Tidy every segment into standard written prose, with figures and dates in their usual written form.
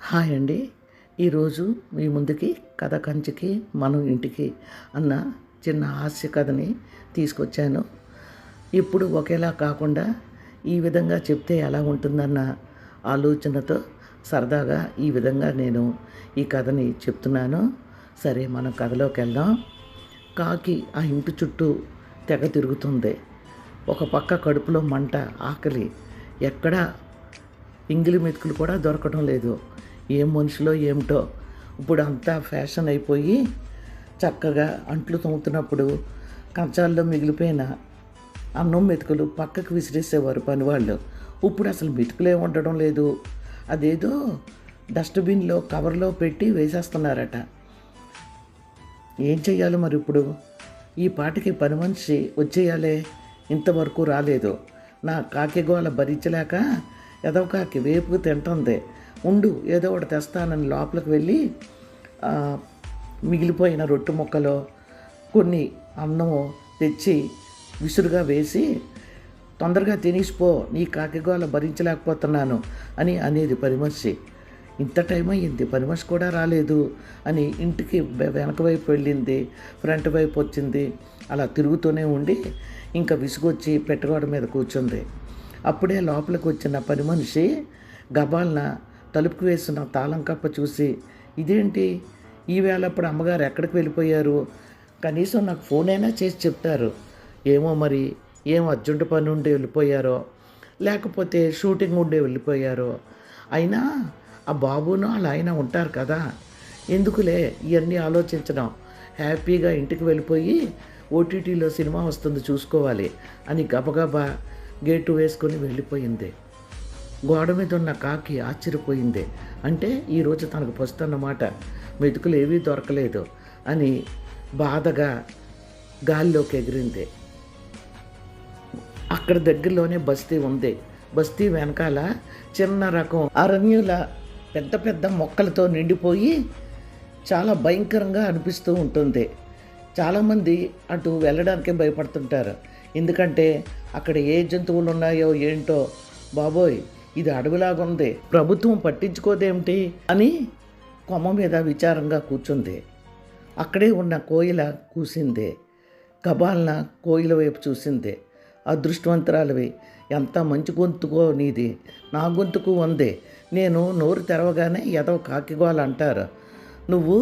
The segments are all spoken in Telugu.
హాయ్ అండి. ఈరోజు మీ ముందుకి కథ కంచికి మనం ఇంటికి అన్న చిన్న హాస్య కథని తీసుకొచ్చాను. ఇప్పుడు ఒకేలా కాకుండా ఈ విధంగా చెప్తే ఎలా ఉంటుందన్న ఆలోచనతో సరదాగా ఈ విధంగా నేను ఈ కథని చెప్తున్నాను. సరే, మనం కథలోకి వెళ్దాం. కాకి ఆ ఇంటి చుట్టూ తెగ తిరుగుతుంది. ఒక పక్క కడుపులో మంట, ఆకలి, ఎక్కడ ఎంగిలి మెతుకులు కూడా దొరకడం లేదు. ఏం మనుషులో ఏమిటో ఇప్పుడు అంతా ఫ్యాషన్ అయిపోయి చక్కగా అంట్లు తోముతున్నప్పుడు కంచాల్లో మిగిలిపోయిన అన్నం మెతుకులు పక్కకు విసిరేసేవారు పనివాళ్ళు. ఇప్పుడు అసలు మెతుకులే ఉండడం లేదు. అదేదో డస్ట్బిన్లో కవర్లో పెట్టి వేసేస్తున్నారట. ఏం చెయ్యాలి మరి ఇప్పుడు? ఈ పాటికి పని మనిషి వచ్చేయాలే, ఇంతవరకు రాలేదు. నా కాకి గోల భరించలేక ఎదవ కాకి వేపుకు తింటుంది. ఉండు, ఏదో ఒకటి తెస్తానని లోపలికి వెళ్ళి మిగిలిపోయిన రొట్టె ముక్కలో కొన్ని అన్నము తెచ్చి విసురుగా వేసి, తొందరగా తినేసిపో, నీ కాకిగోల భరించలేకపోతున్నాను అని అనేది పని మనిషి. ఇంత టైం అయ్యింది, పని మనిషి కూడా రాలేదు అని ఇంటికి వెనక వైపు వెళ్ళింది, ఫ్రంట్ వైపు వచ్చింది. అలా తిరుగుతూనే ఉండి ఇంకా విసుగొచ్చి పెట్టగోడ మీద కూర్చుంది. అప్పుడే లోపలికి వచ్చిన పని మనిషి గబాలన తలుపుకు వేసిన తాళం కప్ప చూసి, ఇదేంటి ఈవేళప్పుడు అమ్మగారు ఎక్కడికి వెళ్ళిపోయారు? కనీసం నాకు ఫోన్ అయినా చేసి చెప్తారు. ఏమో మరి, ఏం అర్జెంటు పని ఉండి వెళ్ళిపోయారో, లేకపోతే షూటింగ్ ఉండి వెళ్ళిపోయారో. అయినా ఆ బాబును అలా అయినా ఉంటారు కదా, ఎందుకులే ఇవన్నీ ఆలోచించడం, హ్యాపీగా ఇంటికి వెళ్ళిపోయి ఓటీటీలో సినిమా వస్తుంది చూసుకోవాలి అని గబగబా గేటు వేసుకొని వెళ్ళిపోయింది. గోడ మీద ఉన్న కాకి ఆశ్చర్యపోయింది. అంటే ఈరోజు తనకు వస్తున్నమాట, మెతుకులు ఏవీ దొరకలేదు అని బాధగా గాలిలోకి ఎగిరింది. అక్కడ దగ్గరలోనే బస్తీ ఉంది. బస్తీ వెనకాల చిన్న రకం అరణ్యుల పెద్ద పెద్ద మొక్కలతో నిండిపోయి చాలా భయంకరంగా అనిపిస్తూ ఉంటుంది. చాలామంది అటు వెళ్ళడానికే భయపడుతుంటారు. ఎందుకంటే అక్కడ ఏ జంతువులు ఉన్నాయో ఏంటో, బాబోయ్ ఇది అడవిలాగా ఉంది, ప్రభుత్వం పట్టించుకోదేమిటి అని కొమ్మ మీద విచారంగా కూర్చుంది. అక్కడే ఉన్న కోయిల కూసింది. గబాలన కోయిల వైపు చూసింది. అదృష్టవంతురాలివి, ఎంత మంచి గొంతుకో నీది, నా గొంతుకు ఉంది. నేను నోరు తెరవగానే ఎదవ కాకిగోల అంటారు, నువ్వు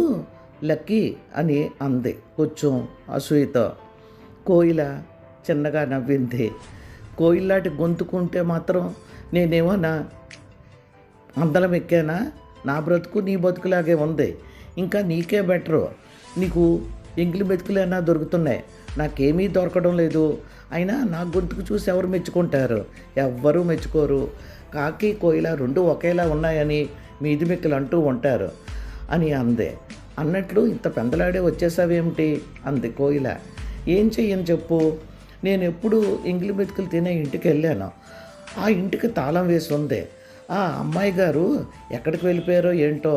లక్కీ అని అంది కొంచెం అసూయతో. కోయిల చిన్నగా నవ్వింది. కోయిల్లాంటి గొంతుకుంటే మాత్రం నేనేమోనా అందలం ఎక్కానా? నా బ్రతుకు నీ బతుకులాగే ఉంది. ఇంకా నీకే బెటరు. నీకు ఎంగిలి మెతుకులైనా దొరుకుతున్నాయి, నాకేమీ దొరకడం లేదు. అయినా నా గొంతుకు చూసి ఎవరు మెచ్చుకుంటారు? ఎవ్వరూ మెచ్చుకోరు. కాకి కోయిల రెండు ఒకేలా ఉన్నాయని మీది మెక్కులు అంటూ ఉంటారు అని అందే. అన్నట్లు ఇంత పెందలాడే వచ్చేసావేమిటి అంది కోయిల. ఏం చెయ్యని చెప్పు, నేను ఎప్పుడు ఎంగిలి మెతుకులు తినే ఇంటికి వెళ్ళాను. ఆ ఇంటికి తాళం వేసి ఉంది. ఆ అమ్మాయి గారు ఎక్కడికి వెళ్ళిపోయారో ఏంటో.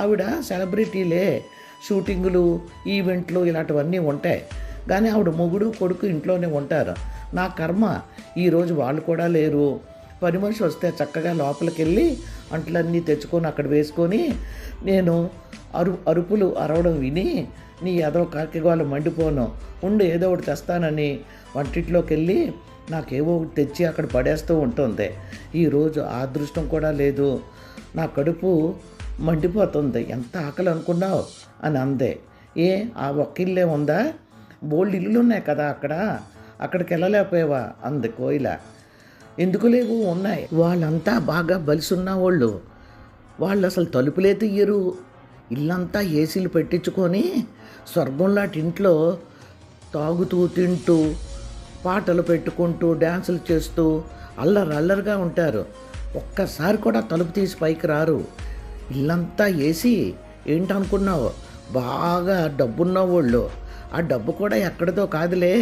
ఆవిడ సెలబ్రిటీలే, షూటింగులు, ఈవెంట్లు ఇలాంటివన్నీ ఉంటాయి. కానీ ఆవిడ మొగుడు కొడుకు ఇంట్లోనే ఉంటారు. నా కర్మ, ఈరోజు వాళ్ళు కూడా లేరు. పని మనిషి వస్తే చక్కగా లోపలికి వెళ్ళి అంట్లన్నీ తెచ్చుకొని అక్కడ వేసుకొని నేను అరుపులు అరవడం విని నీ ఏదో కాకిగోల మండిపోను. ఉండు, ఏదో ఒకటి తెస్తానని వంటింట్లోకి వెళ్ళి నాకేవో ఒకటి తెచ్చి అక్కడ పడేస్తూ ఉంటుంది. ఈరోజు ఆ అదృష్టం కూడా లేదు. నా కడుపు మండిపోతుంది, ఎంత ఆకలి అనుకున్నావు అని అందే. ఏ ఆ ఒక్కిల్లే ఉందా? బోల్డ్ ఇల్లులు ఉన్నాయి కదా అక్కడికి వెళ్ళలేకపోయావా అంది కోయిల. ఎందుకు లేవు, ఉన్నాయి. వాళ్ళంతా బాగా బలిసున్న వాళ్ళు అసలు తలుపులే తీయరు. ఇల్లంతా ఏసీలు పెట్టించుకొని స్వర్గంలాంటి ఇంట్లో తాగుతూ తింటూ పాటలు పెట్టుకుంటూ డ్యాన్సులు చేస్తూ అల్లరల్లరిగా ఉంటారు. ఒక్కసారి కూడా తలుపు తీసి పైకి రారు. ఇల్లంతా ఏసీ. ఏంటనుకున్నావు, బాగా డబ్బున్న వాళ్ళు. ఆ డబ్బు కూడా ఎక్కడిదో కాదులే,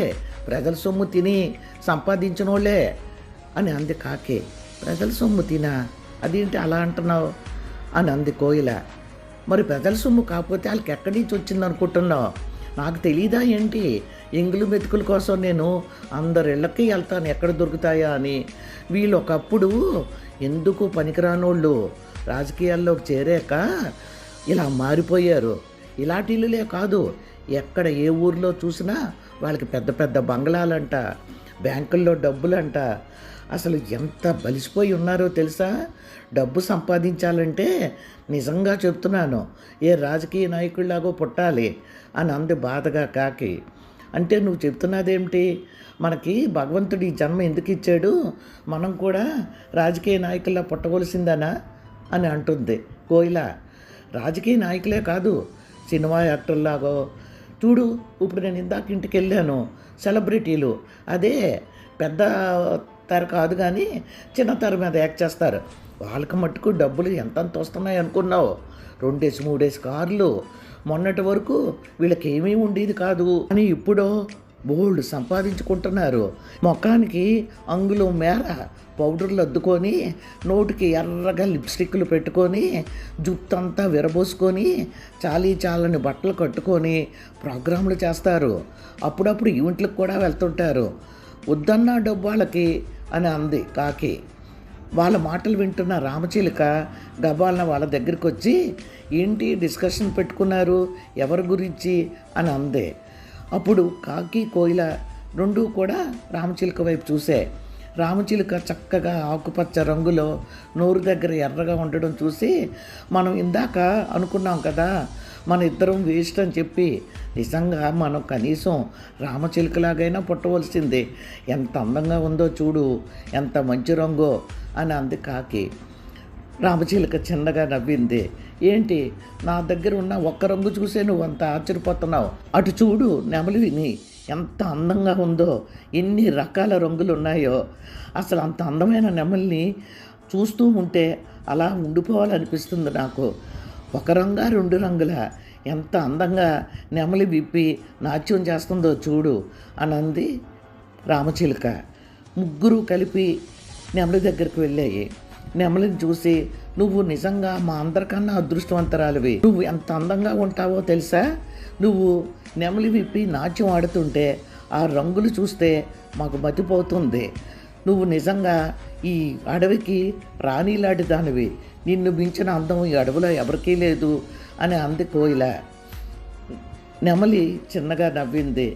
ప్రజల సొమ్ము తిని సంపాదించిన వాళ్ళే అని అంది కాకి. ప్రజల సొమ్ము తినా? అదేంటి అలా అంటున్నావు అని అంది కోయిల. మరి ప్రజల సొమ్ము కాకపోతే వాళ్ళకి ఎక్కడి నుంచి వచ్చింది అనుకుంటున్నావు? నాకు తెలీదా ఏంటి? ఎంగిలి మెతుకుల కోసం నేను అందరిళ్ళకి వెళ్తాను ఎక్కడ దొరుకుతాయా అని. వీళ్ళు ఒకప్పుడు ఎందుకు పనికిరానోళ్ళు రాజకీయాల్లోకి చేరాక ఇలా మారిపోయారు. ఇలాంటి ఇల్లులే కాదు, ఎక్కడ ఏ ఊర్లో చూసినా వాళ్ళకి పెద్ద పెద్ద బంగ్లాలంట, బ్యాంకుల్లో డబ్బులంట. అసలు ఎంత బలిసిపోయి ఉన్నారో తెలుసా? డబ్బు సంపాదించాలంటే నిజంగా చెప్తున్నాను, ఏ రాజకీయ నాయకుడిలాగో పుట్టాలి అని అంది బాధగా కాకి. అంటే నువ్వు చెప్తున్నదేమిటి? మనకి భగవంతుడు ఈ జన్మ ఎందుకు ఇచ్చాడు? మనం కూడా రాజకీయ నాయకుల్లా పుట్టవలసిందనా అని అంటుంది కోయిల. రాజకీయ నాయకులే కాదు, సినిమా యాక్టర్లాగో చూడు. ఇప్పుడు నేను ఇందాక ఇంటికి వెళ్ళాను, సెలబ్రిటీలు అదే పెద్ద తెర కాదు కానీ చిన్న తెర మీద యాక్ట్ చేస్తారు. వాళ్ళకి మట్టుకు డబ్బులు ఎంతంత వస్తున్నాయి అనుకున్నావు? 2-3 కార్లు. మొన్నటి వరకు వీళ్ళకి ఏమీ ఉండేది కాదు, అని ఇప్పుడు బోల్డ్ సంపాదించుకుంటున్నారు. ముఖానికి అంగుళం మేర పౌడర్లు అద్దుకొని, నోటికి ఎర్రగా లిప్స్టిక్లు పెట్టుకొని, జుట్టంతా విరబోసుకొని, చాలని బట్టలు కట్టుకొని ప్రోగ్రాంలు చేస్తారు. అప్పుడప్పుడు ఈవెంట్లకు కూడా వెళ్తుంటారు. వద్దన్నా డబ్బు వాళ్ళకి అని అంది కాకి. వాళ్ళ మాటలు వింటున్న రామచిలుక గబాలన వాళ్ళ దగ్గరికి వచ్చి, ఏంటి డిస్కషన్ పెట్టుకున్నారు, ఎవరి గురించి అని అంది. అప్పుడు కాకి కోయిల రెండూ కూడా రామచిలుక వైపు చూసే. రామచిలుక చక్కగా ఆకుపచ్చ రంగులో నోరు దగ్గర ఎర్రగా ఉండడం చూసి, మనం ఇందాక అనుకున్నాం కదా మన ఇద్దరం వేస్ట్ అని చెప్పి, నిజంగా మనం కనీసం రామచిలుకలాగైనా పుట్టవలసిందే. ఎంత అందంగా ఉందో చూడు, ఎంత మంచి రంగో అని అంది కాకి. రామచిలుక చిన్నగా నవ్వింది. ఏంటి, నా దగ్గర ఉన్న ఒక్క రంగు చూసే నువ్వు అంత ఆశ్చర్యపోతున్నావు? అటు చూడు, నెమలిని ఎంత అందంగా ఉందో, ఎన్ని రకాల రంగులు ఉన్నాయో. అసలు అంత అందమైన నెమలిని చూస్తూ ఉంటే అలా ఉండిపోవాలనిపిస్తుంది నాకు. ఒక రంగా 2 రంగుల ఎంత అందంగా నెమలి విప్పి నాట్యం చేస్తుందో చూడు అని అంది రామచిలుక. ముగ్గురు కలిపి నెమలి దగ్గరికి వెళ్ళాయి. నెమలిని చూసి, నువ్వు నిజంగా మా అందరికన్నా అదృష్టవంతరాలివి. నువ్వు ఎంత అందంగా ఉంటావో తెలుసా? నువ్వు నెమలి విప్పి నాట్యం ఆడుతుంటే ఆ రంగులు చూస్తే మాకు మతిపోతుంది. నువ్వు నిజంగా ఈ అడవికి రాణిలాంటి దానివి. నిన్ను మించిన అందం ఈ అడవిలో ఎవరికీ లేదు అని అంది కోయిల. నెమలి చిన్నగా నవ్వింది.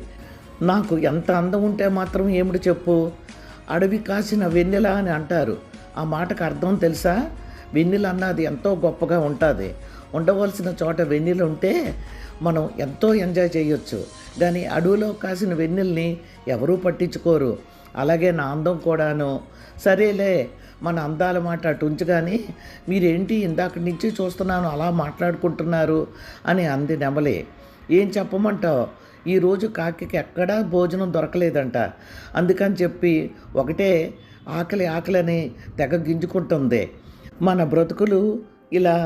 నాకు ఎంత అందం ఉంటే మాత్రం ఏమిటి చెప్పు? అడవి కాసిన వెన్నెల అని అంటారు. ఆ మాటకు అర్థం తెలుసా? వెన్నెల అన్నది ఎంతో గొప్పగా ఉంటుంది. ఉండవలసిన చోట వెన్నెల ఉంటే మనం ఎంతో ఎంజాయ్ చేయొచ్చు. కానీ అడవిలో కాసిన వెన్నెల్ని ఎవరూ పట్టించుకోరు. అలాగే నా అందం కూడాను. సరేలే, మన అందాల మాట అటు ఉంచు, కానీ మీరేంటి ఇందాక నుంచి చూస్తున్నాను అలా మాట్లాడుకుంటున్నారు అని అంది నెమలి. ఏం చెప్పమంటావు? ఈరోజు కాకి ఎక్కడా భోజనం దొరకలేదంట. అందుకని చెప్పి ఒకటే ఆకలి అని తెగ గింజుకుంటుంది. మన బ్రతుకులు ఇలా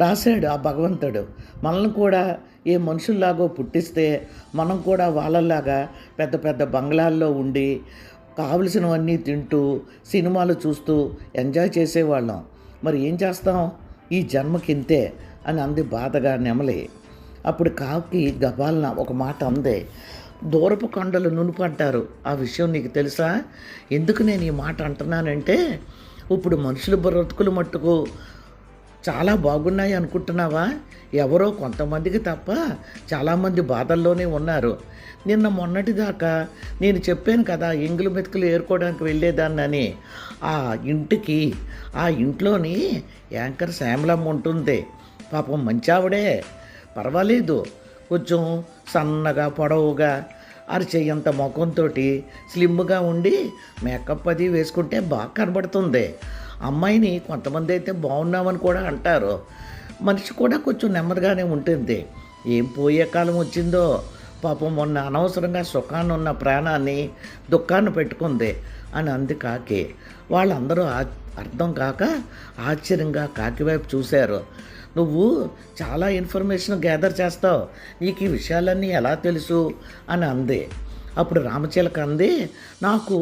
రాశాడు ఆ భగవంతుడు. మనల్ని కూడా ఏ మనుషుల్లాగో పుట్టిస్తే మనం కూడా వాళ్ళలాగా పెద్ద పెద్ద బంగ్లాల్లో ఉండి కావలసినవన్నీ తింటూ సినిమాలు చూస్తూ ఎంజాయ్ చేసేవాళ్ళం. మరి ఏం చేస్తాం, ఈ జన్మకింతే అని అంది బాధగా నెమలి. అప్పుడు కాకి గబాలన ఒక మాట అంది. దూరపు కొండలు నునుపు అంటారు. ఆ విషయం నీకు తెలుసా? ఎందుకు నేను ఈ మాట అంటున్నానంటే, ఇప్పుడు మనుషుల బ్రతుకులు మట్టుకు చాలా బాగున్నాయి అనుకుంటున్నావా? ఎవరో కొంతమందికి తప్ప చాలామంది బాధల్లోనే ఉన్నారు. నిన్న మొన్నటి దాకా నేను చెప్పాను కదా, ఎంగులు మెతుకులు ఏరుకోవడానికి వెళ్ళేదాన్నని. ఆ ఇంటికి, ఆ ఇంట్లోని యాంకర్ శ్యామలమ్మ ఉంటుంది. పాపం మంచావిడే, పర్వాలేదు. కొంచెం సన్నగా పొడవుగా అరిచేయంత ముఖంతో స్లిమ్గా ఉండి మేకప్ అది వేసుకుంటే బాగా కనబడుతుంది. అమ్మాయిని కొంతమంది అయితే బాగున్నామని కూడా అంటారు. మనిషి కూడా కొంచెం నెమ్మదిగానే ఉంటుంది. ఏం పోయే కాలం వచ్చిందో పాపం, మొన్న అనవసరంగా సుఖాన్ని ఉన్న ప్రాణాన్ని దుఃఖాన్ని పెట్టుకుంది అని అంది కాకి. వాళ్ళందరూ అర్థం కాక ఆశ్చర్యంగా కాకి వైపు చూశారు. నువ్వు చాలా ఇన్ఫర్మేషన్ గ్యాదర్ చేస్తావు, నీకు ఈ విషయాలన్నీ ఎలా తెలుసు అని అంది. అప్పుడు రామచిలక అంది, నాకు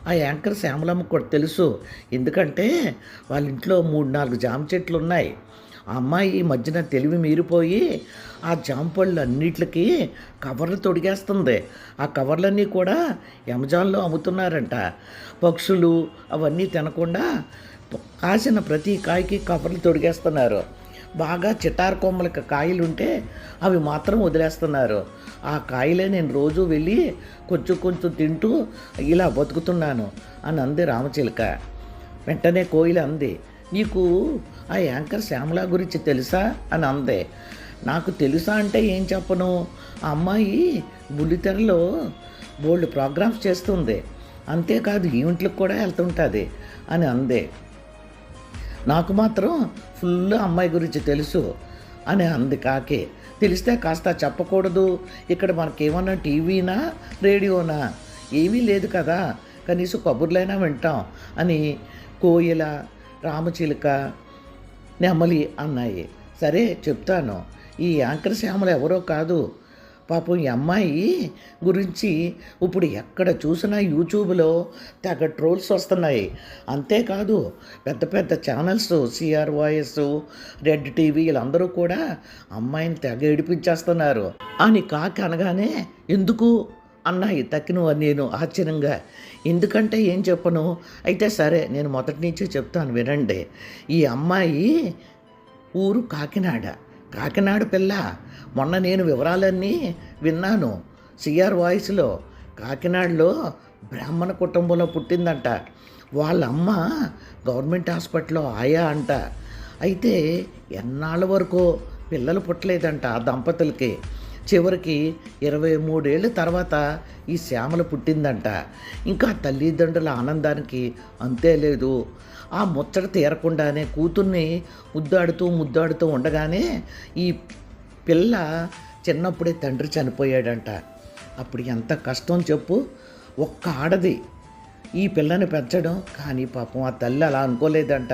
ఆ యాంకర్ శ్యామలమ్మ కూడా తెలుసు. ఎందుకంటే వాళ్ళ ఇంట్లో 3-4 జామ చెట్లు ఉన్నాయి. ఆ అమ్మాయి ఈ మధ్యన తెలివి మీరిపోయి ఆ జామ పళ్ళు అన్నిటికీ కవర్లు తొడిగేస్తుంది. ఆ కవర్లన్నీ కూడా అమెజాన్లో అమ్ముతున్నారంట. పక్షులు అవన్నీ తినకుండా కాసిన ప్రతి కాయకి కవర్లు తొడిగేస్తున్నారు. బాగా చిటారు కొమ్మలకి కాయలుంటే అవి మాత్రం వదిలేస్తున్నారు. ఆ కాయలే నేను రోజు వెళ్ళి కొంచెం కొంచెం తింటూ ఇలా బతుకుతున్నాను అని అంది రామచిలుక. వెంటనే కోయిల అంది, నీకు ఆ యాంకర్ శ్యామల గురించి తెలుసా అని అందే. నాకు తెలుసా అంటే ఏం చెప్పను, ఆ అమ్మాయి బుల్లితెరలో బోల్డ్ ప్రోగ్రామ్స్ చేస్తుంది, అంతేకాదు ఈవెంట్లకు కూడా వెళ్తుంటుంది అని అందే. నాకు మాత్రం ఫుల్ అమ్మాయి గురించి తెలుసు అని అంది కాకి. తెలిస్తే కాస్త చెప్పకూడదు, ఇక్కడ మనకేమన్నా టీవీనా రేడియోనా ఏమీ లేదు కదా, కనీసం కబుర్లైనా వింటాం అని కోయిల, రామచిలుక, నెమలి అన్నాయి. సరే చెప్తాను, ఈ యాంకర్ శ్యామల ఎవరో కాదు, పాపం ఈ అమ్మాయి గురించి ఇప్పుడు ఎక్కడ చూసినా యూట్యూబ్లో తెగ ట్రోల్స్ వస్తున్నాయి. అంతేకాదు పెద్ద పెద్ద channels, CR voice, red TV వీళ్ళందరూ కూడా అమ్మాయిని తెగ ఏడిపించేస్తున్నారు అని కాకి అనగానే, ఎందుకు అన్నాయి తక్కినవ నేను ఆశ్చర్యంగా. ఎందుకంటే ఏం చెప్పను, అయితే సరే నేను మొదటి నుంచి చెప్తాను వినండి. ఈ అమ్మాయి ఊరు కాకినాడ పిల్ల. మొన్న నేను వివరాలన్నీ విన్నాను సిఆర్ వాయిస్లో. కాకినాడలో బ్రాహ్మణ కుటుంబంలో పుట్టిందంట. వాళ్ళ అమ్మ గవర్నమెంట్ హాస్పిటల్లో ఆయా అంట. అయితే ఎన్నాళ్ళ వరకు పిల్లలు పుట్టలేదంట ఆ దంపతులకి. చివరికి 23 ఏళ్ళ తర్వాత ఈ శ్యామల పుట్టిందంట. ఇంకా తల్లిదండ్రుల ఆనందానికి అంతే లేదు. ఆ ముచ్చట తీరకుండానే కూతుర్ని ముద్దాడుతూ ఉండగానే ఈ పిల్ల చిన్నప్పుడే తండ్రి చనిపోయాడంట. అప్పుడు ఎంత కష్టం చెప్పు, ఒక్క ఆడది ఈ పిల్లని పెంచడం. కానీ పాపం ఆ తల్లి అలా అనుకోలేదంట.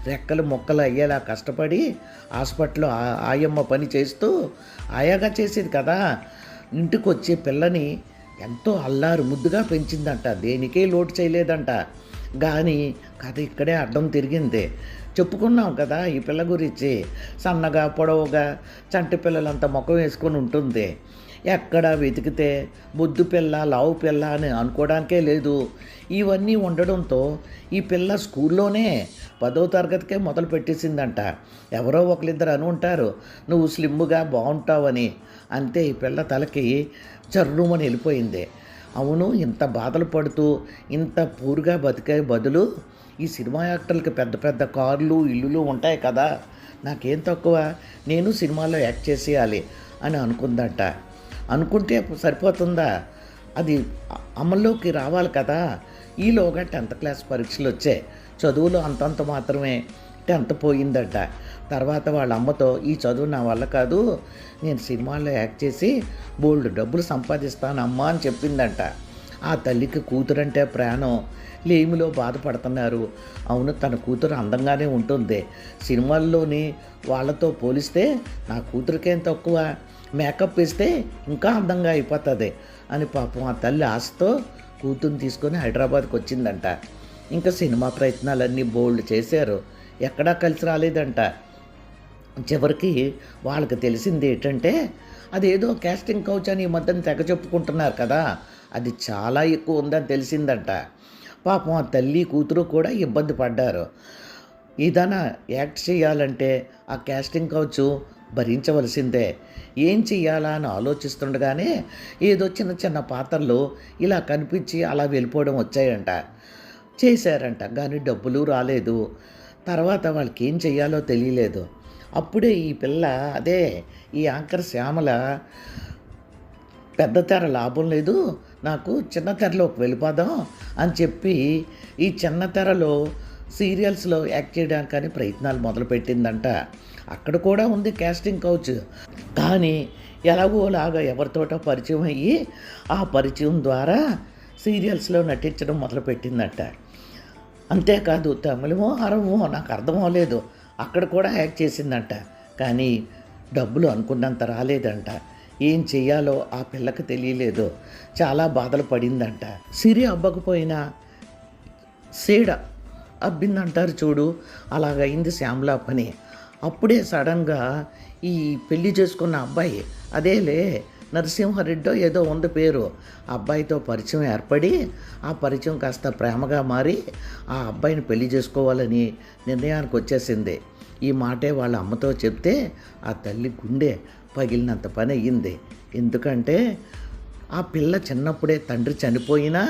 రెక్కలు మొక్కలు అయ్యేలా కష్టపడి హాస్పిటల్లో ఆయమ్మ పని చేస్తూ ఆయాగా చేసేది కదా, ఇంటికి వచ్చే పిల్లని ఎంతో అల్లారు ముద్దుగా పెంచిందంట. దేనికే లోటు చేయలేదంట. కానీ కథ ఇక్కడే అడ్డం తిరిగింది. చెప్పుకున్నాం కదా ఈ పిల్ల గురించి, సన్నగా పొడవుగా చంటి పిల్లలంతా ముఖం వేసుకొని ఉంటుంది. ఎక్కడ వెతికితే బొద్దు పిల్ల, లావు పిల్ల అని అనుకోవడానికే లేదు. ఇవన్నీ ఉండడంతో ఈ పిల్ల స్కూల్లోనే 10వ తరగతికే మొదలు పెట్టేసిందంట. ఎవరో ఒకరిద్దరు అని ఉంటారు నువ్వు స్లిమ్గా బాగుంటావని. అంతే ఈ పిల్ల తలకి చర్రుమని వెళ్ళిపోయింది. అవును, ఇంత బాధలు పడుతూ ఇంత పూర్గా బతికే బదులు ఈ సినిమా యాక్టర్లకి పెద్ద పెద్ద కార్లు, ఇల్లులు ఉంటాయి కదా, నాకేం తక్కువ, నేను సినిమాలో యాక్ట్ చేసేయాలి అని అనుకుందంట. అనుకుంటే సరిపోతుందా, అది అమల్లోకి రావాలి కదా. ఈలోగా 10th క్లాస్ పరీక్షలు వచ్చాయి. చదువులో అంతంత మాత్రమే 10th పోయిందట. తర్వాత వాళ్ళ అమ్మతో ఈ చదువు నా వల్ల కాదు, నేను సినిమాల్లో యాక్ట్ చేసి బోల్డ్ డబ్బులు సంపాదిస్తాను అమ్మా అని చెప్పిందంట. ఆ తల్లికి కూతురంటే ప్రాణం. లేమిలో బాధపడుతున్నారు. అవును, తన కూతురు అందంగానే ఉంటుంది. సినిమాల్లోని వాళ్ళతో పోలిస్తే నా కూతురికేం తక్కువ, మేకప్ వేస్తే ఇంకా అందంగా అయిపోతుంది అని పాపం ఆ తల్లి ఆశతో కూతుర్ని తీసుకొని హైదరాబాద్కి వచ్చిందంట. ఇంకా సినిమా ప్రయత్నాలన్నీ బోల్డ్ చేశారు, ఎక్కడా కలిసి రాలేదంట. చివరికి వాళ్ళకి తెలిసింది ఏంటంటే, అదేదో కాస్టింగ్ కౌచ్ అని ఈ మధ్యన తెగ చెప్పుకుంటున్నారు కదా, అది చాలా ఎక్కువ ఉందని తెలిసిందంట. పాపం ఆ తల్లి కూతురు కూడా ఇబ్బంది పడ్డారు. ఏదైనా యాక్ట్ చేయాలంటే ఆ కాస్టింగ్ కౌచ్ భరించవలసిందే. ఏం చెయ్యాలా అని ఆలోచిస్తుండగానే ఏదో చిన్న చిన్న పాత్రలు ఇలా కనిపించి అలా వెళ్ళిపోవడం వచ్చాయంట. చేశారంట, కానీ డబ్బులు రాలేదు. తర్వాత వాళ్ళకి ఏం చెయ్యాలో తెలియలేదు. అప్పుడే ఈ పిల్ల, అదే ఈ యాంకర్ శ్యామల, పెద్ద తెర లాభం లేదు, నాకు చిన్న తెరలోకి వెళ్ళిపోదాం అని చెప్పి ఈ చిన్న తెరలో సీరియల్స్లో యాక్ట్ చేయడానికని ప్రయత్నాలు మొదలుపెట్టిందంట. అక్కడ కూడా ఉంది కాస్టింగ్ కౌచ్. కానీ ఎలాగోలాగా ఎవరితోటో పరిచయం అయ్యి ఆ పరిచయం ద్వారా సీరియల్స్లో నటించడం మొదలుపెట్టిందంట. అంతేకాదు తమిళమో అరవమో నాకు అర్థం అవ్వలేదు, అక్కడ కూడా యాక్ట్ చేసిందంట. కానీ డబ్బులు అనుకున్నంత రాలేదంట. ఏం చెయ్యాలో ఆ పిల్లకి తెలియలేదు. చాలా బాధలు పడిందంట. సిరి అబ్బకపోయినా సీడ అబ్బిందంటారు చూడు, అలాగైంది శ్యామల పని. అప్పుడే సడన్గా ఈ పెళ్లి చేసుకున్న అబ్బాయి, అదేలే నరసింహారెడ్డో ఏదో ఉంది పేరు. ఆ అబ్బాయితో పరిచయం ఏర్పడి ఆ పరిచయం కాస్త ప్రేమగా మారి ఆ అబ్బాయిని పెళ్లి చేసుకోవాలని నిర్ణయానికి వచ్చేసింది. ఈ మాటే వాళ్ళ అమ్మతో చెప్తే ఆ తల్లి గుండె పగిలినంత పని అయ్యింది. ఎందుకంటే ఆ పిల్ల చిన్నప్పుడే తండ్రి చనిపోయినా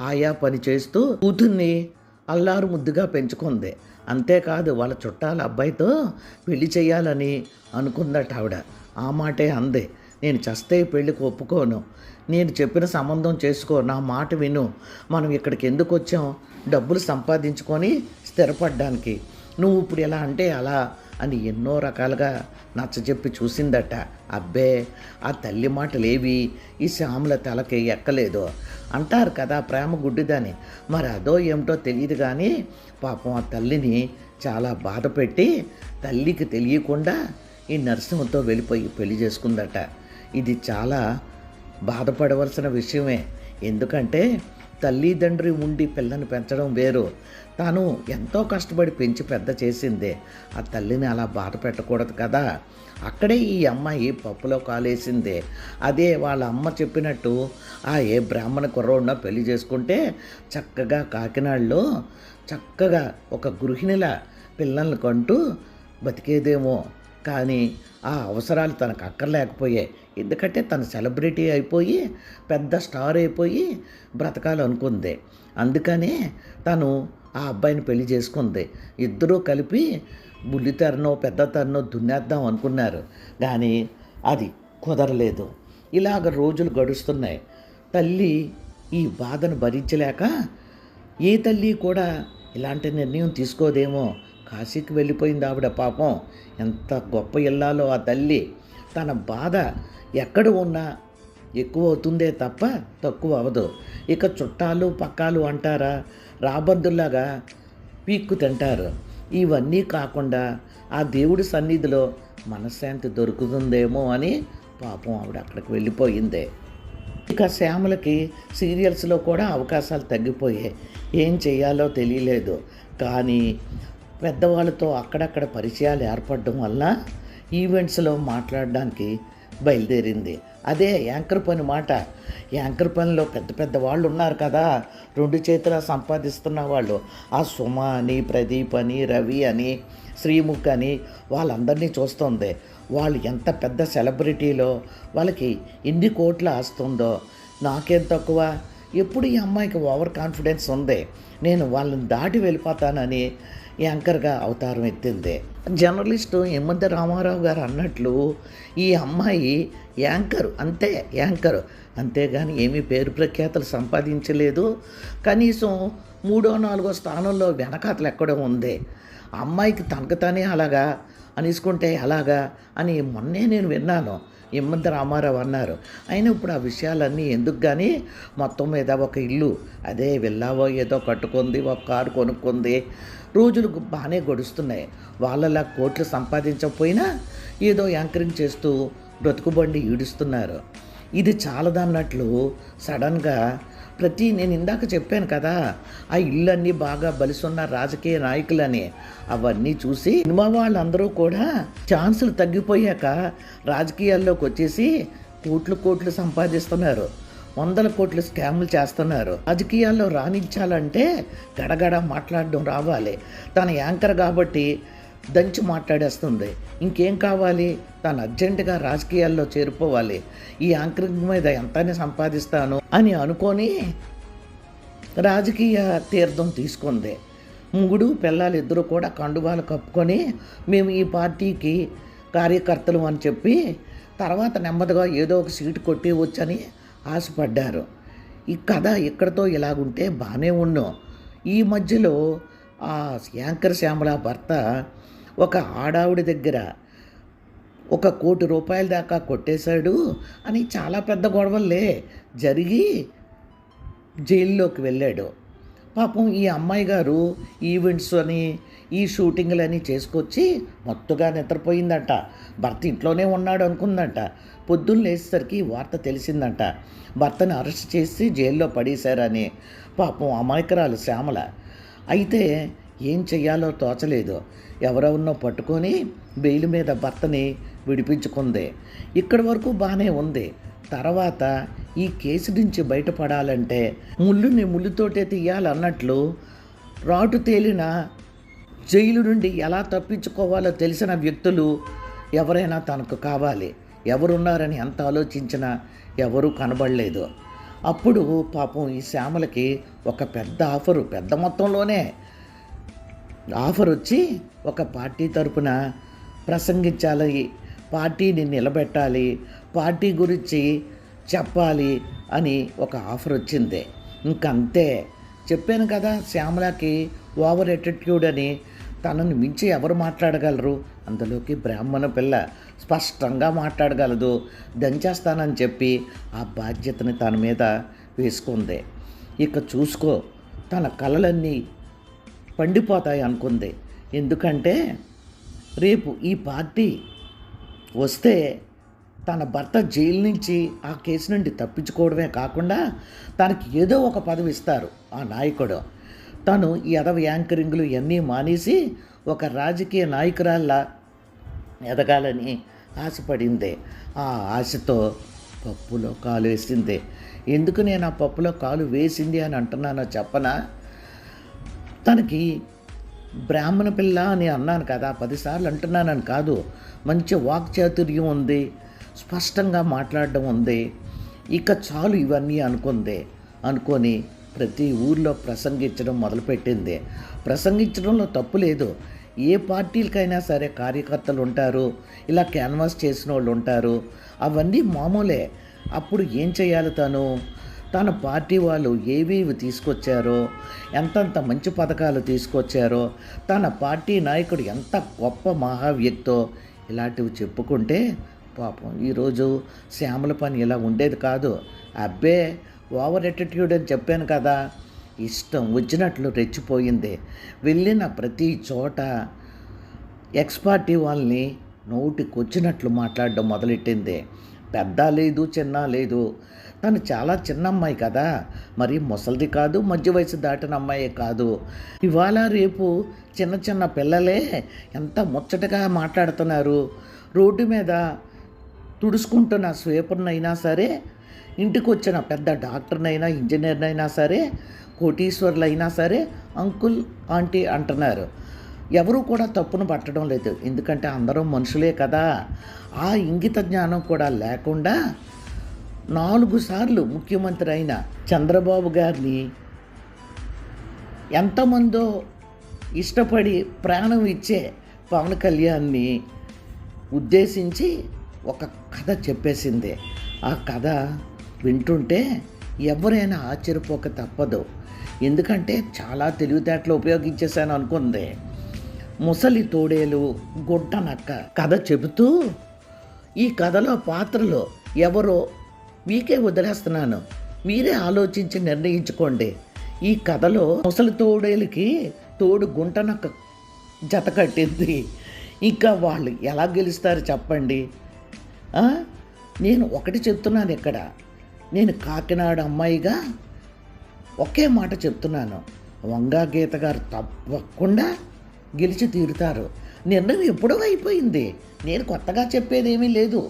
ఆయా పని చేస్తూ కూతుర్ని అల్లారు ముద్దుగా పెంచుకుంది. అంతేకాదు వాళ్ళ చుట్టాల అబ్బాయితో పెళ్లి చేయాలని అనుకుందట ఆవిడ. ఆ మాటే అంది, నేను చస్తే పెళ్ళికి ఒప్పుకోను, నేను చెప్పిన సంబంధం చేసుకో, నా మాట విను, మనం ఇక్కడికి ఎందుకు వచ్చాం, డబ్బులు సంపాదించుకొని స్థిరపడ్డానికి, నువ్వు ఇప్పుడు ఎలా అంటే అలా అని ఎన్నో రకాలుగా నచ్చజెప్పి చూసిందట. అబ్బే ఆ తల్లి మాటలేవి ఈ శ్యామల తలకి ఎక్కలేదు. అంటారు కదా ప్రేమ గుడ్డిదని, మరి అదో ఏమిటో తెలియదు కానీ పాపం ఆ తల్లిని చాలా బాధ పెట్టి తల్లికి తెలియకుండా ఈ నరసింహతో వెళ్ళిపోయి పెళ్లి చేసుకుందట. ఇది చాలా బాధపడవలసిన విషయమే. ఎందుకంటే తల్లిదండ్రి ఉండి పిల్లని పెంచడం వేరు, తాను ఎంతో కష్టపడి పెంచి పెద్ద చేసిందే. ఆ తల్లిని అలా బాధ పెట్టకూడదు కదా. అక్కడే ఈ అమ్మాయి పప్పులో కాలేసిందే. అదే వాళ్ళ అమ్మ చెప్పినట్టు ఏ బ్రాహ్మణ కుర్రోడినో పెళ్లి చేసుకుంటే చక్కగా కాకినాడలో చక్కగా ఒక గృహిణిలా పిల్లల్ని కంటూ బతికేదేమో. కానీ ఆ అవసరాలు తనకు అక్కర్లేకపోయాయి. ఎందుకంటే తను సెలబ్రిటీ అయిపోయి పెద్ద స్టార్ అయిపోయి బ్రతకాలనుకుంది. అందుకనే తను ఆ అబ్బాయిని పెళ్లి చేసుకుంది. ఇద్దరూ కలిపి బుల్లితెరనో పెద్ద తెరనో దున్నేద్దాం అనుకున్నారు, కానీ అది కుదరలేదు. ఇలాగ రోజులు గడుస్తున్నాయి. తల్లి ఈ బాధను భరించలేక ఏ తల్లి కూడా ఇలాంటి నిర్ణయం తీసుకోదేమో. కాశీకి వెళ్ళిపోయింది ఆవిడ. పాపం ఎంత గొప్ప ఇల్లాలో ఆ తల్లి. తన బాధ ఎక్కడ ఉన్నా ఎక్కువ అవుతుందే తప్ప తక్కువ అవ్వదు. ఇక చుట్టాలు పక్కాలు అంటారా, రాబందుల్లాగా పీక్కు తింటారు. ఇవన్నీ కాకుండా ఆ దేవుడి సన్నిధిలో మనశ్శాంతి దొరుకుతుందేమో అని పాపం ఆవిడ అక్కడికి వెళ్ళిపోయిందే. ఇక శ్యామలకి సీరియల్స్లో కూడా అవకాశాలు తగ్గిపోయాయి. ఏం చేయాలో తెలియలేదు. కానీ పెద్దవాళ్ళతో అక్కడక్కడ పరిచయాలు ఏర్పడడం వల్ల ఈవెంట్స్లో మాట్లాడడానికి బయలుదేరింది. అదే యాంకర్ పని మాట. యాంకర్ పనిలో పెద్ద పెద్ద వాళ్ళు ఉన్నారు కదా, 2 చేతులా సంపాదిస్తున్న వాళ్ళు. ఆ సుమ అని, ప్రదీప్ అని, రవి అని, శ్రీముఖ్ అని వాళ్ళందరినీ చూస్తుంది. వాళ్ళు ఎంత పెద్ద సెలబ్రిటీలో, వాళ్ళకి ఎన్ని కోట్లు ఆస్తుందో. నాకేం తక్కువ. ఎప్పుడు ఈ అమ్మాయికి ఓవర్ కాన్ఫిడెన్స్ ఉంది, నేను వాళ్ళని దాటి వెళ్ళిపోతానని యాంకర్గా అవతారం ఎత్తింది. జర్నలిస్టు ఎమ్మంత రామారావు గారు అన్నట్లు ఈ అమ్మాయి యాంకరు, అంతే యాంకరు, అంతేగాని ఏమీ పేరు ప్రఖ్యాతలు సంపాదించలేదు. కనీసం 3వ 4వ స్థానంలో వెనకాతలు ఎక్కడో ఉంది. ఆ అమ్మాయికి తనకు తానే అలాగా అనేసుకుంటే అలాగా అని మొన్నే నేను విన్నాను. ఎమ్మంత రామారావు అన్నారు. అయినా ఇప్పుడు ఆ విషయాలన్నీ ఎందుకు కానీ మొత్తం మీద ఒక ఇల్లు, అదే విల్లావో ఏదో కట్టుకుంది, ఒక కారు కొనుక్కుంది. రోజులు బాగానే గడుస్తున్నాయి. వాళ్ళలా కోట్లు సంపాదించకపోయినా ఏదో యాంకరింగ్ చేస్తూ బ్రతుకుబండి ఈడుస్తున్నారు. ఇది చాలదన్నట్లు సడన్గా నేను ఇందాక చెప్పాను కదా, ఆ ఇళ్ళన్నీ బాగా బలిసున్న రాజకీయ నాయకులని, అవన్నీ చూసి సినిమా వాళ్ళందరూ కూడా ఛాన్సులు తగ్గిపోయాక రాజకీయాల్లోకి వచ్చేసి కోట్లు సంపాదిస్తున్నారు, 100 కోట్లు స్కాములు చేస్తున్నారు. రాజకీయాల్లో రాణించాలంటే గడగడ మాట్లాడడం రావాలి. తన యాంకర్ కాబట్టి దంచి మాట్లాడేస్తుంది. ఇంకేం కావాలి, తను అర్జెంటుగా రాజకీయాల్లో చేరిపోవాలి, ఈ యాంకరింగ్ మీద ఎంతనే సంపాదిస్తాను అని అనుకొని రాజకీయ తీర్థం తీసుకుంది. ముగుడు పిల్లలు ఇద్దరు కూడా కండువాలు కప్పుకొని మేము ఈ పార్టీకి కార్యకర్తలు అని చెప్పి తర్వాత నెమ్మదిగా ఏదో ఒక సీటు కొట్టేవచ్చని ఆశపడ్డారు. ఈ కథ ఇక్కడితో ఇలాగుంటే బాగానే ఉన్నాం. ఈ మధ్యలో ఆ యాంకర్ శ్యామల భర్త ఒక ఆడావిడ దగ్గర 1 కోటి రూపాయల దాకా కొట్టేశాడు అని చాలా పెద్ద గొడవలే జరిగి జైల్లోకి వెళ్ళాడు. పాపం ఈ అమ్మాయి గారు ఈవెంట్స్ అని ఈ షూటింగ్లని చేసుకొచ్చి మొత్తగా నిద్రపోయిందంట. భర్త ఇంట్లోనే ఉన్నాడు అనుకుందంట. పొద్దున్న లేచేసరికి వార్త తెలిసిందంట, భర్తని అరెస్ట్ చేసి జైల్లో పడేశారని. పాపం అమాయకురాలు శ్యామల. అయితే ఏం చెయ్యాలో తోచలేదు. ఎవరెవరినో పట్టుకొని బెయిల్ మీద భర్తని విడిపించుకుంది. ఇక్కడి వరకు బాగానే ఉంది. తర్వాత ఈ కేసు నుంచి బయటపడాలంటే ముళ్ళుని ముళ్ళుతోటే తీయాలన్నట్లు రాటు తేలిన జైలు నుండి ఎలా తప్పించుకోవాలో తెలిసిన వ్యక్తులు ఎవరైనా తనకు కావాలి. ఎవరున్నారని ఎంత ఆలోచించినా ఎవరూ కనబడలేదు. అప్పుడు పాపం ఈ శ్యామలకి ఒక పెద్ద ఆఫరు, పెద్ద మొత్తంలోనే ఆఫర్ వచ్చి ఒక పార్టీ తరపున ప్రసంగించాలి, పార్టీని నిలబెట్టాలి, పార్టీ గురించి చెప్పాలి అని ఒక ఆఫర్ వచ్చింది. ఇంకంతే. చెప్పాను కదా, శ్యామలకి ఓవర్ యాటిట్యూడ్ అని. తనని మించి ఎవరు మాట్లాడగలరు? అందులోకి బ్రాహ్మణ పిల్ల స్పష్టంగా మాట్లాడగలదు. దంచేస్తానని చెప్పి ఆ బాధ్యతని తన మీద వేసుకుంది. ఇక చూసుకో, తన కలలన్నీ పండిపోతాయి అనుకుంది. ఎందుకంటే రేపు ఈ పార్టీ వస్తే తన భర్త జైలు నుంచి ఆ కేసు నుండి తప్పించుకోవడమే కాకుండా తనకి ఏదో ఒక పదవి ఇస్తారు ఆ నాయకుడు. తను ఈ యాంకరింగ్లు ఇవన్నీ మానేసి ఒక రాజకీయ నాయకురాల్లా ఎదగాలని ఆశపడింది. ఆ ఆశతో పప్పులో కాలు వేసింది. ఎందుకు నేను ఆ పప్పులో కాలు వేసింది అని అంటున్నానో చెప్పనా? తనకి బ్రాహ్మణ పిల్ల అని అన్నాను కదా, 10 సార్లు అంటున్నానని కాదు. మంచి వాక్చాతుర్యం ఉంది, స్పష్టంగా మాట్లాడడం ఉంది. ఇక చాలు ఇవన్నీ అనుకొని ప్రతి ఊర్లో ప్రసంగించడం మొదలుపెట్టింది. ప్రసంగించడంలో తప్పు లేదు. ఏ పార్టీలకైనా సరే కార్యకర్తలు ఉంటారు, ఇలా క్యాన్వాస్ చేసిన వాళ్ళు ఉంటారు. అవన్నీ మామూలే. అప్పుడు ఏం చేయాలి? తన పార్టీ వాళ్ళు ఏవేవి తీసుకొచ్చారో, ఎంతంత మంచి పథకాలు తీసుకొచ్చారో, తన పార్టీ నాయకుడు ఎంత గొప్ప మహావ్యక్తో ఇలాంటివి చెప్పుకుంటే పాపం ఈరోజు శ్యామల పని ఇలా ఉండేది కాదు. అబ్బే, ఓవర్ యాటిట్యూడ్ అని చెప్పాను కదా, ఇష్టం వచ్చినట్లు రెచ్చిపోయింది. వెళ్ళిన ప్రతి చోట ఎక్స్ పార్టీ వాళ్ళని నోటికొచ్చినట్లు మాట్లాడడం మొదలెట్టింది. పెద్ద లేదు, చిన్న లేదు. తను చాలా చిన్న అమ్మాయి కదా, మరి ముసలిది కాదు, మధ్య వయసు దాటిన అమ్మాయే కాదు. ఇవాళ రేపు చిన్న చిన్న పిల్లలే ఎంత ముచ్చటగా మాట్లాడుతున్నారు. రోడ్డు మీద తుడుచుకుంటున్న స్వీపర్నైనా సరే, ఇంటికి వచ్చిన పెద్ద డాక్టర్నైనా, ఇంజనీర్నైనా సరే, కోటీశ్వర్లైనా సరే అంకుల్, ఆంటీ అంటున్నారు. ఎవరు కూడా తప్పును పట్టడం లేదు. ఎందుకంటే అందరూ మనుషులే కదా. ఆ ఇంగిత జ్ఞానం కూడా లేకుండా 4 సార్లు ముఖ్యమంత్రి అయిన చంద్రబాబు గారిని ఎంతమందో ఇష్టపడి ప్రాణం ఇచ్చే పవన్ కళ్యాణ్ని ఉద్దేశించి ఒక కథ చెప్పేసింది. ఆ కథ వింటుంటే ఎవరైనా ఆశ్చర్యపోక తప్పదు. ఎందుకంటే చాలా తెలివితేటలు ఉపయోగించేశాను అనుకుంది. ముసలి తోడేలు, గుడ్డ నక్క కథ చెబుతూ, ఈ కథలో పాత్రలో ఎవరో మీకే వదిలేస్తున్నాను, మీరే ఆలోచించి నిర్ణయించుకోండి. ఈ కథలో ముసలి తోడేలుకి తోడు గుంట నక్క జత కట్టింది. ఇంకా వాళ్ళు ఎలా గెలుస్తారు చెప్పండి? నేను ఒకటి చెప్తున్నాను ఇక్కడ. నేను కాకినాడ అమ్మాయిగా ఒకే మాట చెప్తున్నాను, వంగా గీత గారు తప్పకుండా గెలిచి తీరుతారు. నిర్ణయం ఎప్పుడో అయిపోయింది. నేను కొత్తగా చెప్పేదేమీ లేదు.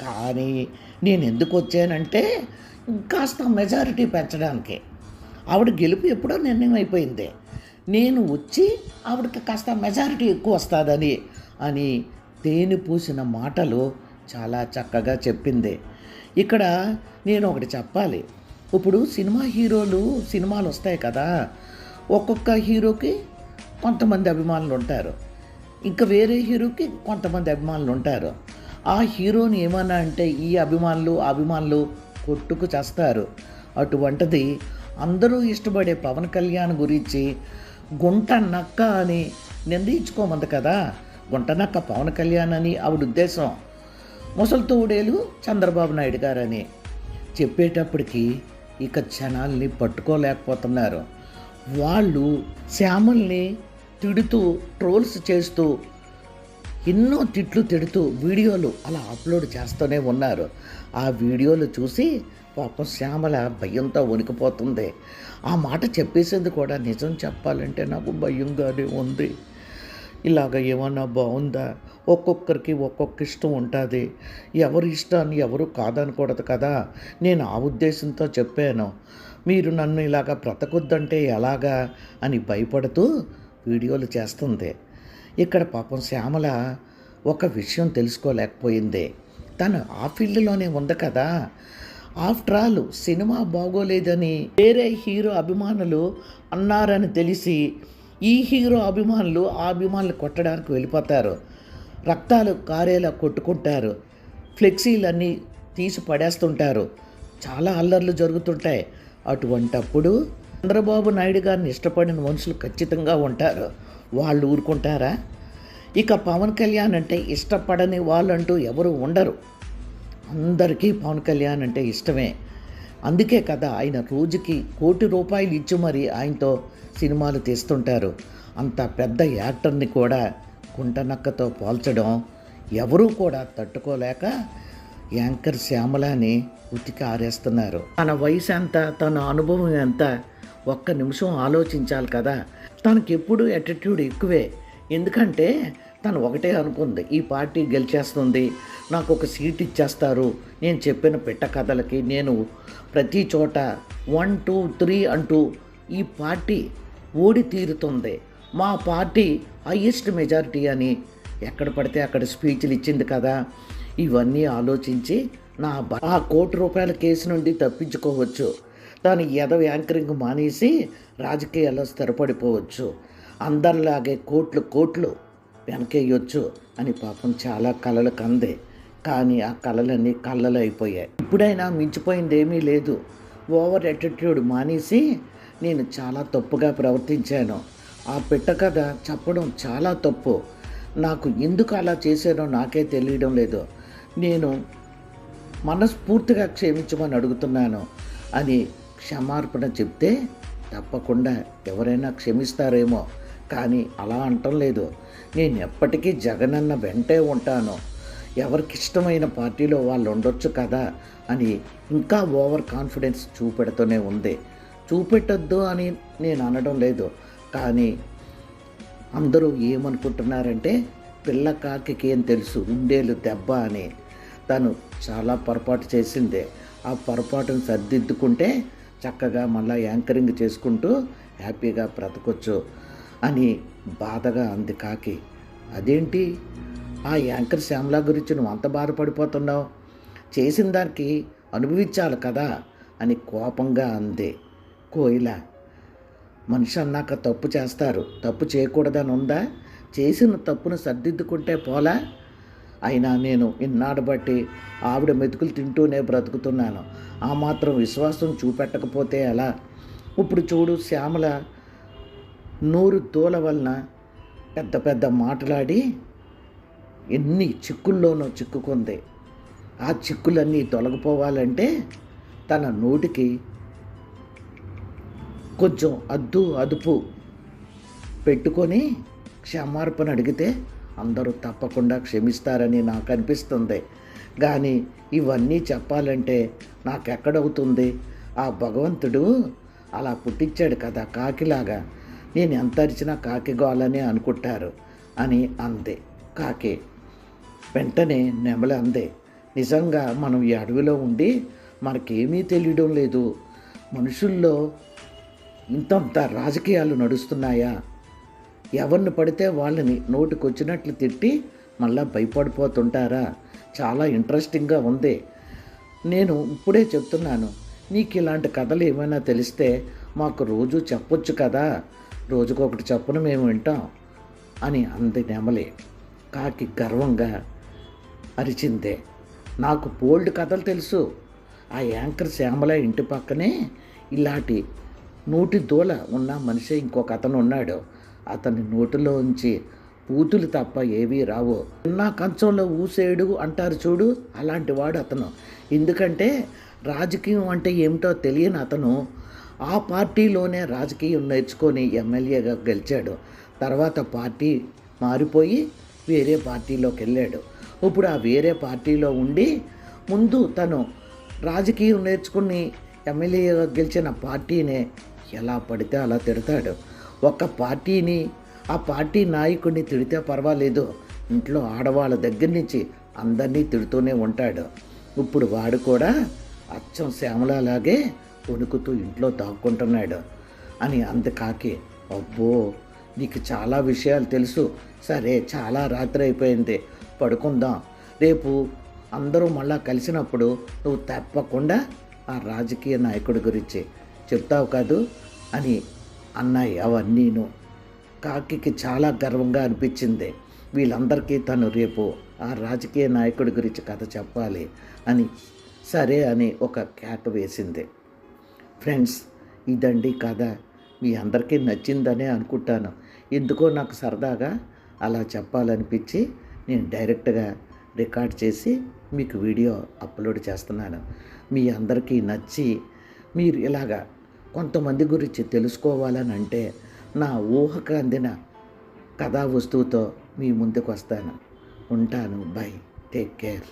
కానీ నేను ఎందుకు వచ్చానంటే కాస్త మెజారిటీ పెంచడానికి. ఆవిడ గెలుపు ఎప్పుడో నిర్ణయం అయిపోయింది. నేను వచ్చి ఆవిడకి కాస్త మెజారిటీ ఎక్కువ వస్తుందని అని తేనె పూసిన మాటలు చాలా చక్కగా చెప్పింది. ఇక్కడ నేను ఒకటి చెప్పాలి. ఇప్పుడు సినిమాలు వస్తాయి కదా, ఒక్కొక్క హీరోకి కొంతమంది అభిమానులు ఉంటారు, ఇంకా వేరే హీరోకి కొంతమంది అభిమానులు ఉంటారు. ఆ హీరోని ఏమన్నా అంటే ఈ అభిమానులు కొట్టుకు చేస్తారు. అటువంటిది అందరూ ఇష్టపడే పవన్ కళ్యాణ్ గురించి గుంట నక్క అని నిర్ణయించుకోమంది కదా. గుంట నక్క పవన్ కళ్యాణ్ అని ఆవిడ ఉద్దేశం. ముసలి తోడేలు చంద్రబాబు నాయుడు గారని చెప్పేటప్పటికి ఇక జనాల్ని పట్టుకోలేకపోతున్నారు. వాళ్ళు శ్యామల్ని తిడుతూ, ట్రోల్స్ చేస్తూ, ఎన్నో తిడుతూ వీడియోలు అలా అప్లోడ్ చేస్తూనే ఉన్నారు. ఆ వీడియోలు చూసి పాపం శ్యామల భయంతో వణికిపోతుంది. ఆ మాట చెప్పేసింది కూడా. నిజం చెప్పాలంటే నాకు భయంగానే ఉంది. ఇలాగ ఏమన్నా బాగుందా? ఒక్కొక్కరికి ఒక్కొక్క ఇష్టం ఉంటుంది. ఎవరి ఇష్టాన్ని ఎవరు కాదనకూడదు కదా! నేను ఆ ఉద్దేశంతో చెప్పాను. మీరు నన్ను ఇలాగ బ్రతకొద్దంటే ఎలాగా అని భయపడుతూ వీడియోలు చేస్తుంది. ఇక్కడ పాపం శ్యామల ఒక విషయం తెలుసుకోలేకపోయింది. తను ఆ ఫీల్డ్‌లోనే ఉంది కదా! ఆఫ్టర్ ఆల్ సినిమా బాగోలేదని వేరే హీరో అభిమానులు అన్నారని తెలిసి ఈ హీరో అభిమానులు ఆ అభిమానులు కొట్టడానికి వెళ్ళిపోతారు. రక్తాలు కారేలా కొట్టుకుంటారు. ఫ్లెక్సీలన్నీ తీసి పడేస్తుంటారు. చాలా అల్లర్లు జరుగుతుంటాయి. అటువంటప్పుడు చంద్రబాబు నాయుడు గారిని ఇష్టపడిన మనుషులు ఖచ్చితంగా ఉంటారు. వాళ్ళు ఊరుకుంటారా? ఇక పవన్ కళ్యాణ్ అంటే ఇష్టపడని వాళ్ళంటూ ఎవరు ఉండరు. అందరికీ పవన్ కళ్యాణ్ అంటే ఇష్టమే. అందుకే కదా ఆయన రోజుకి ₹1,00,00,000 ఇచ్చి మరి ఆయనతో సినిమాలు తీస్తుంటారు. అంత పెద్ద యాక్టర్ని కూడా కుంటనక్కతో పోల్చడం ఎవరూ కూడా తట్టుకోలేక యాంకర్ శ్యామలాని ఉతికి ఆరేస్తున్నారు. తన వయసు ఎంత, తన అనుభవం ఎంత, ఒక్క నిమిషం ఆలోచించాలి కదా. తనకి ఎప్పుడూ యాటిట్యూడ్ ఎక్కువే. ఎందుకంటే తను ఒకటే అనుకుంది, ఈ పార్టీ గెలిచేస్తుంది, నాకు ఒక సీట్ ఇచ్చేస్తారు, నేను చెప్పిన పిట్ట కథలకి నేను ప్రతి చోట 1, 2, 3 అంటూ ఈ పార్టీ ఓడి తీరుతుంది, మా పార్టీ హయ్యెస్ట్ మెజారిటీ అని ఎక్కడ పడితే అక్కడ స్పీచ్లు ఇచ్చింది కదా. ఇవన్నీ ఆలోచించి ఆ ₹1,00,00,000 కేసు నుండి తప్పించుకోవచ్చు. దాని ఎదవ యాంకరింగ్ మానేసి రాజకీయాల్లో స్థిరపడిపోవచ్చు. అందరిలాగే కోట్లు వెనకేయొచ్చు అని పాపం చాలా కలలు కంది. కానీ ఆ కలలన్నీ కళ్ళలు అయిపోయాయి. ఇప్పుడైనా మించిపోయింది ఏమీ లేదు. ఓవర్ యాటిట్యూడ్ మానేసి నేను చాలా తప్పుగా ప్రవర్తించాను. ఆ పిట్ట కథ చెప్పడం చాలా తప్పు. నాకు ఎందుకు అలా చేశానో నాకే తెలియడం లేదు. నేను మనస్ఫూర్తిగా క్షమించమని అడుగుతున్నాను అని క్షమార్పణ చెప్తే తప్పకుండా ఎవరైనా క్షమిస్తారేమో. కానీ అలా అంటం లేదు. నేను ఎప్పటికీ జగనన్న వెంటే ఉంటాను. ఎవరికి ఇష్టమైన పార్టీలో వాళ్ళు ఉండొచ్చు కదా అని ఇంకా ఓవర్ కాన్ఫిడెన్స్ చూపెడుతూనే ఉంది. చూపెట్టద్దు అని నేను అనడం లేదు. కానీ అందరూ ఏమనుకుంటున్నారంటే పిల్ల కాకి ఏం తెలుసు ఉండేలు దెబ్బ అని. తను చాలా పొరపాటు చేసిందే. ఆ పొరపాటును సర్దిద్దుకుంటే చక్కగా మళ్ళీ యాంకరింగ్ చేసుకుంటూ హ్యాపీగా బ్రతకొచ్చు అని బాధగా అంది కాకి. అదేంటి, ఆ యాంకర్ శ్యామల గురించి నువ్వు అంత బాధపడిపోతున్నావు? చేసిన దానికి అనుభవించాలి కదా అని కోపంగా అంది కోయిల. మనిషి అన్నాక తప్పు చేస్తారు, తప్పు చేయకూడదని ఉందా? చేసిన తప్పును సర్దిద్దుకుంటే పోలా? అయినా నేను ఇన్నాడు బట్టి ఆవిడ మెతుకులు తింటూనే బ్రతుకుతున్నాను. ఆ మాత్రం విశ్వాసం చూపెట్టకపోతే ఎలా? ఇప్పుడు చూడు, శ్యామల నోరు తోల వలన పెద్ద పెద్ద మాట్లాడి ఎన్ని చిక్కుల్లోనో చిక్కుకుంది. ఆ చిక్కులన్నీ తొలగిపోవాలంటే తన నోటికి కొంచెం అదుపు పెట్టుకొని క్షమార్పణ అడిగితే అందరూ తప్పకుండా క్షమిస్తారని నాకు అనిపిస్తుంది. కానీ ఇవన్నీ చెప్పాలంటే నాకెక్కడవుతుంది? ఆ భగవంతుడు అలా పుట్టించాడు కదా కాకిలాగా. నేను ఎంత అరిచినా కాకి గోలని అనుకుంటారు అని అంది కాకి. వెంటనే నెమల అంది, నిజంగా మనం ఈ అడవిలో ఉండి మనకేమీ తెలియడం లేదు. మనుషుల్లో ఇంతంత రాజకీయాలు నడుస్తున్నాయా? ఎవరిని పడితే వాళ్ళని నోటికొచ్చినట్లు తిట్టి మళ్ళా భయపడిపోతుంటారా? చాలా ఇంట్రెస్టింగ్గా ఉంది. నేను ఇప్పుడే చెప్తున్నాను, నీకు ఇలాంటి కథలు ఏమైనా తెలిస్తే మాకు రోజు చెప్పొచ్చు కదా, రోజుకొకటి చప్పున మేము వింటాం అని అంది నెమలి. కాకి గర్వంగా అరిచిందే, నాకు బోల్డ్ కథలు తెలుసు. ఆ యాంకర్ శ్యామల ఇంటి పక్కనే ఇలాంటి నోటి దూల ఉన్న మనిషి ఇంకొక అతను ఉన్నాడు. అతని నోటిలోంచి పూతులు తప్ప ఏవీ రావు. నా కంచంలో ఊసేడు అంటారు చూడు, అలాంటి వాడు అతను. ఎందుకంటే రాజకీయం అంటే ఏమిటో తెలియని అతను ఆ పార్టీలోనే రాజకీయం నేర్చుకొని ఎమ్మెల్యేగా గెలిచాడు. తర్వాత పార్టీ మారిపోయి వేరే పార్టీలోకి వెళ్ళాడు. ఇప్పుడు ఆ వేరే పార్టీలో ఉండి ముందు తను రాజకీయం నేర్చుకుని ఎమ్మెల్యేగా గెలిచిన పార్టీనే ఎలా పడితే అలా తిడతాడు. ఒక పార్టీని ఆ పార్టీ నాయకుడిని తిడితే పర్వాలేదు, ఇంట్లో ఆడవాళ్ళ దగ్గర నుంచి అందరినీ తిడుతూనే ఉంటాడు. ఇప్పుడు వాడు కూడా అచ్చం శ్యామలలాగే వణుకుతూ ఇంట్లో దాక్కుంటున్నాడు అని అంది కాకి. అబ్బో, నీకు చాలా విషయాలు తెలుసు. సరే, చాలా రాత్రి అయిపోయింది, పడుకుందాం. రేపు అందరూ మళ్ళా కలిసినప్పుడు నువ్వు తప్పకుండా ఆ రాజకీయ నాయకుడి గురించి చెప్తావు కాదు అని అన్నాయి అవన్నీను. కాకికి చాలా గర్వంగా అనిపించింది. వీళ్ళందరికీ తను రేపు ఆ రాజకీయ నాయకుడి గురించి కథ చెప్పాలి అని. సరే అని ఒక క్యాట్ వేసింది. ఫ్రెండ్స్, ఇదండి కథ. మీ అందరికీ నచ్చిందనే అనుకుంటాను. ఎందుకో నాకు సరదాగా అలా చెప్పాలనిపించి నేను డైరెక్ట్గా రికార్డ్ చేసి మీకు వీడియో అప్లోడ్ చేస్తున్నాను. మీ అందరికీ నచ్చి మీరు ఇలాగా కొంతమంది గురించి తెలుసుకోవాలని అంటే నా ఊహకు అందిన కథా వస్తువుతో మీ ముందుకు వస్తాను. ఉంటాను. బై. Take care.